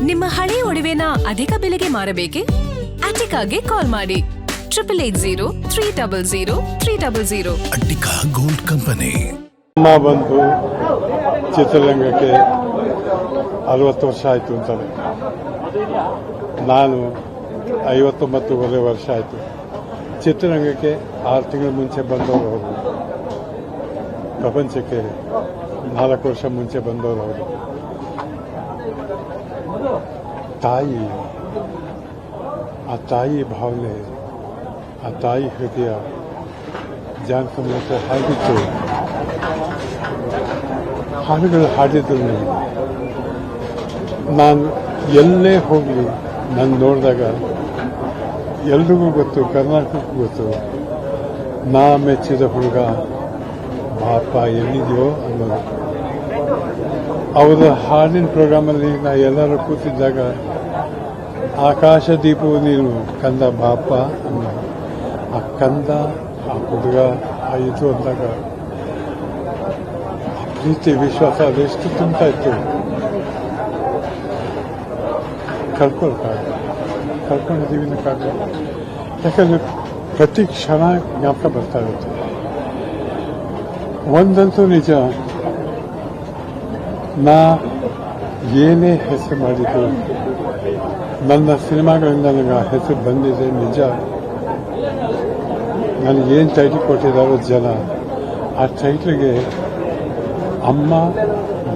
ನಿಮ್ಮ ಹಳೆ ಒಡವೆನ ಅಧಿಕ ಬೆಲೆಗೆ ಮಾರಬೇಕೆ? ಅಟಿಕಾಗೆ ಕಾಲ್ ಮಾಡಿ 8880 ಅಟ್ಟಿಕಾ ಗೋಲ್ಡ್ ಕಂಪನಿ. ಅಮ್ಮ ಬಂದು ಚಿತ್ರರಂಗಕ್ಕೆ 60 ವರ್ಷ ಆಯಿತು ಅಂತಾರೆ. ನಾನು 59 ವರ್ಷ ಆಯಿತು. ಚಿತ್ರರಂಗಕ್ಕೆ 6 ತಿಂಗಳ ಮುಂಚೆ ಬಂದವರು ಅವರು. ಪ್ರಪಂಚಕ್ಕೆ 4 ವರ್ಷ ಮುಂಚೆ ಬಂದವರು ಅವರು. ತಾಯಿ, ಆ ತಾಯಿ ಭಾವನೆ, ಆ ತಾಯಿ ಹೃದಯ ಜಾನಪದ ಹಾಗಿತ್ತು. ಹಾಡುಗಳು ಹಾಡಿದ್ರು ನಾನು ಎಲ್ಲೇ ಹೋಗಲಿ ನಾನು ನೋಡಿದಾಗ ಎಲ್ರಿಗೂ ಗೊತ್ತು, ಕರ್ನಾಟಕಕ್ಕೂ ಗೊತ್ತು, ನಾ ಮೆಚ್ಚಿದ ಹುಡುಗ ಬಾಪ ಎಲ್ಲಿದೆಯೋ ಅನ್ನೋದು. ಅವರ ಹಾಡಿನ ಪ್ರೋಗ್ರಾಮಲ್ಲಿ ನಾ ಎಲ್ಲರೂ ಕೂತಿದ್ದಾಗ ಆಕಾಶ ದೀಪವು ನೀನು ಕಂದ ಬಾಪ ಅನ್ನೋ ಆ ಕಂದ, ಆ ಹುಡುಗ, ಆ ಇದು ಅಂದಾಗ ಪ್ರೀತಿ ವಿಶ್ವಾಸ ಅದೆಷ್ಟು ತುಂಬ್ತಾ ಇತ್ತು. ಕಳ್ಕೊಂಡಿದ್ದೀವಿ ಅನ್ನೋಕ್ಕಾಗಲ್ಲ. ಯಾಕಂದ್ರೆ ಪ್ರತಿ ಕ್ಷಣ ಜ್ಞಾಪಕ ಬರ್ತಾ ಇರುತ್ತೆ. ಒಂದಂತೂ ನಿಜ, ನಾ ಏನೇ ಹೆಸರು ಮಾಡಿದ್ದು, ನನ್ನ ಸಿನಿಮಾಗಳಿಂದ ನನಗೆ ಆ ಹೆಸರು ಬಂದಿದೆ ನಿಜ. ನನಗೇನು ಟೈಟಲ್ ಕೊಟ್ಟಿದ್ದಾರೋ ಜನ, ಆ ಟೈಟ್ಲಿಗೆ ಅಮ್ಮ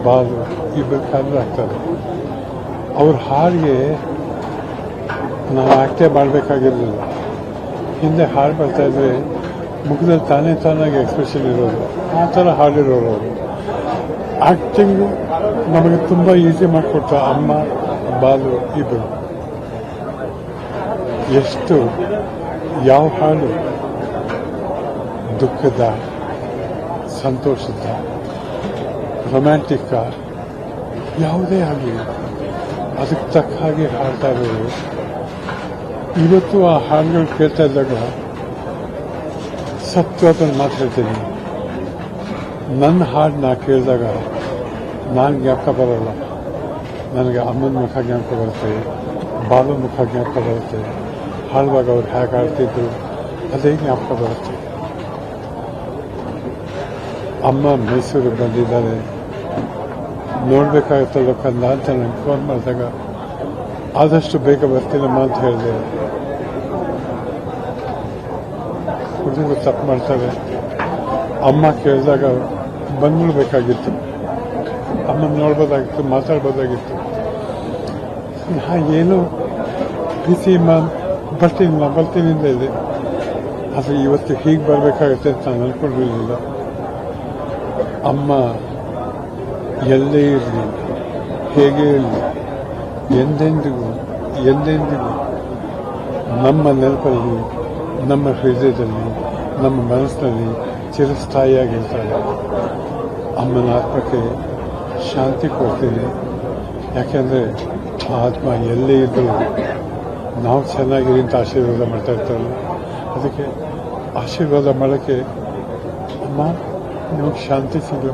ಬಾಲು ಇಬ್ಬರು ಕಾರಣರಾಗ್ತಾರೆ. ಅವ್ರ ಹಾಡಿಗೆ ನಾವು ಆಕ್ಟೇ ಮಾಡಬೇಕಾಗಿರಲಿಲ್ಲ. ಹಿಂದೆ ಹಾಡು ಬರ್ತಾ ಇದ್ರೆ ಮುಖದಲ್ಲಿ ತಾನಾಗಿ ಎಕ್ಸ್ಪ್ರೆಷನ್ ಇರೋದು, ಆ ಥರ ಹಾಡಿರೋರು ಅವರು. ಆಕ್ಟಿಂಗು ನಮಗೆ ತುಂಬ ಈಸಿ ಮಾಡಿಕೊಟ್ಟ ಅಮ್ಮ ಬಾಲು ಇಬ್ಬರು. ಎಷ್ಟು ಯಾವ ಹಾಡು ದುಃಖದ, ಸಂತೋಷದ, ರೊಮ್ಯಾಂಟಿಕ್ಕ ಯಾವುದೇ ಆಗಲಿ ಅದಕ್ಕೆ ತಕ್ಕ ಹಾಗೆ ಹಾಡ್ತಾ ಇರೋರು. ಇವತ್ತು ಆ ಹಾಡುಗಳು ಕೇಳ್ತಾ ಇದ್ದಾಗ ಸತ್ವದಲ್ಲಿ ಮಾತಾಡ್ತೀನಿ. ನನ್ನ ಹಾಡು ನಾ ಕೇಳಿದಾಗ ನಾನು ಜ್ಞಾಪಕ ಬರೋಲ್ಲ. ನನಗೆ ಅಮ್ಮನ ಮುಖ ಜ್ಞಾಪಕ ಬರುತ್ತೆ, ಬಾಲು ಮುಖ ಜ್ಞಾಪಕ ಬರುತ್ತೆ. ಹಾಡುವಾಗ ಅವ್ರು ಹೇಗೆ ಹಾಡ್ತಿದ್ರು ಅದೇ ಜ್ಞಾಪಕ ಬರುತ್ತೆ. ಅಮ್ಮ ಮೈಸೂರಿಗೆ ಬಂದಿದ್ದಾರೆ, ನೋಡ್ಬೇಕಾಗುತ್ತಲ್ಲ ಕಂದ ಅಂತ ನಂಗೆ ಫೋನ್ ಮಾಡಿದಾಗ ಆದಷ್ಟು ಬೇಗ ಬರ್ತೀನಮ್ಮ ಅಂತ ಹೇಳಿದೆ. ಹುಡುಗರು ತಪ್ಪು ಮಾಡ್ತಾರೆ. ಅಮ್ಮ ಕೇಳಿದಾಗ ಬಂದ್ಬಿಡ್ಬೇಕಾಗಿತ್ತು, ಅಮ್ಮನ ನೋಡ್ಬೋದಾಗಿತ್ತು, ಮಾತಾಡ್ಬೋದಾಗಿತ್ತು. ಏನು ಬಿಸಿ ಬರ್ತೀನಿ ಅಂತ ಇದೆ. ಆದರೆ ಇವತ್ತು ಹೀಗೆ ಬರಬೇಕಾಗುತ್ತೆ ಅಂತ ನಾನು ಅನ್ಕೊಂಡಿರಲಿಲ್ಲ. ಅಮ್ಮ ಎಲ್ಲೇ ಇರಲಿ, ಹೇಗೆ ಇರಲಿ, ಎಂದೆಂದಿಗೂ ನಮ್ಮ ನೆನಪಲ್ಲಿ, ನಮ್ಮ ಹೃದಯದಲ್ಲಿ, ನಮ್ಮ ಮನಸ್ಸಿನಲ್ಲಿ ಚಿರಸ್ಥಾಯಿಯಾಗಿರ್ತಾರೆ. ಅಮ್ಮನ ಆತ್ಮಕ್ಕೆ ಶಾಂತಿ ಕೊಡ್ತೀನಿ. ಯಾಕೆಂದರೆ ಆತ್ಮ ಎಲ್ಲೇ ಇದ್ದರೂ ನಾವು ಚೆನ್ನಾಗಿರಿ ಅಂತ ಆಶೀರ್ವಾದ ಮಾಡ್ತಾ ಇರ್ತಾರಲ್ಲ, ಅದಕ್ಕೆ ಆಶೀರ್ವಾದ ಮಾಡೋಕ್ಕೆ ಅಮ್ಮ ನಿಮಗೆ ಶಾಂತಿ ಸಿಗಲಿ.